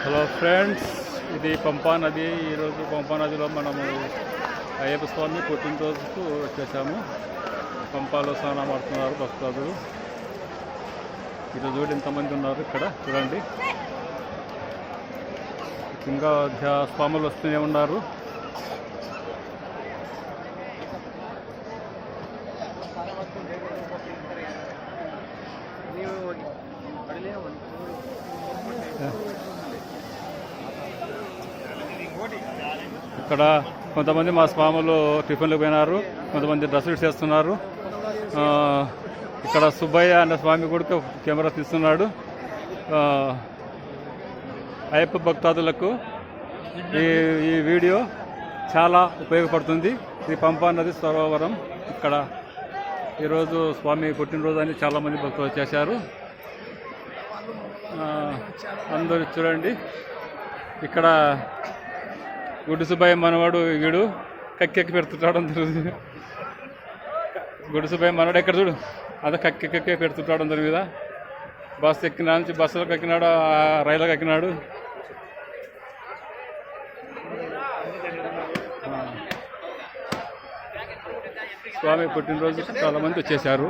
Hello friends, ఇది పంపా నది. ఈరోజు పంపా నదిలో మనము అయ్యప్ప స్వామి పుట్టినరోజుకు వచ్చేసాము. పంపాలో స్నానం ఆడుతున్నారు భక్తులు. ఈరోజు కూడా ఎంతమంది ఉన్నారు ఇక్కడ చూడండి. ఇంకా స్వాములు వస్తూనే ఉన్నారు. ఇక్కడ కొంతమంది మా స్వాములు టిఫిన్లకు పోయినారు, కొంతమంది డ్రెస్సులు చేస్తున్నారు. ఇక్కడ సుబ్బయ్య అన్న స్వామి కూడా కెమెరా తీస్తున్నాడు. అయ్యప్ప భక్తాదులకు ఈ వీడియో చాలా ఉపయోగపడుతుంది. ఇది పంపా నది సరోవరం. ఇక్కడ ఈరోజు స్వామి పుట్టినరోజు అని చాలామంది భక్తులు వచ్చేసారు. అందరూ చూడండి. ఇక్కడ గుడ్డు సుబ్బయ్య మనవాడు వీడు కక్కెక్కి పెడుతుంటాడు. అందరూ గుడ్డు సుబ్బయ్య మనవాడు ఎక్కడ చూడు, అదే కక్కెక్కి పెడుతుంటాడు అందరి మీద. బస్సు ఎక్కినా నుంచి బస్సులకు ఎక్కినాడు, రైలుకి ఎక్కినాడు. స్వామి పుట్టినరోజు చాలామంది వచ్చేసారు.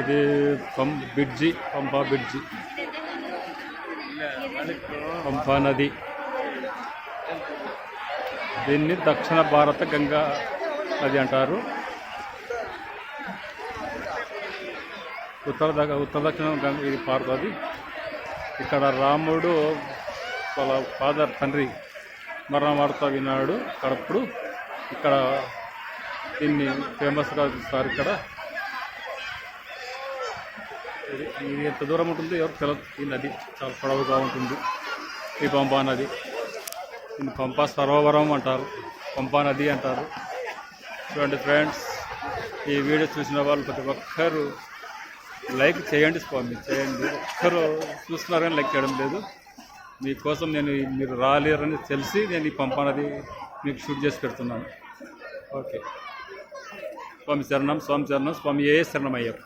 ఇది పంపా బ్రిడ్జి, పంపా నది. దీన్ని దక్షిణ భారత గంగా నది అంటారు. ఉత్తర దక్షిణం గంగ ఇది పారుతుంది. ఇక్కడ రాముడు వాళ్ళ ఫాదర్ తండ్రి మరణం వాడుతూ విన్నాడు. అక్కడప్పుడు ఇక్కడ దీన్ని ఫేమస్గా చూస్తారు. ఇక్కడ ఇది ఎంత దూరం ఉంటుంది ఎవరు తెలియదు. ఈ నది చాలా పొడవుగా ఉంటుంది. ఈ పంపా నది, దీన్ని పంపా సరోవరం అంటారు, పంపా నది అంటారు. చూడండి ఫ్రెండ్స్, ఈ వీడియో చూసిన వాళ్ళు ప్రతి ఒక్కరు లైక్ చేయండి. స్వామి చేయండి. ఒక్కరు చూస్తున్నారు కానీ లైక్ చేయడం లేదు. మీకోసం మీరు రాలేరని తెలిసి నేను ఈ పంపా నది మీకు షూట్ చేసి పెడుతున్నాను. ఓకే. స్వామి శరణం, స్వామి శరణం, స్వామి ఏ శరణం అయ్యప్ప.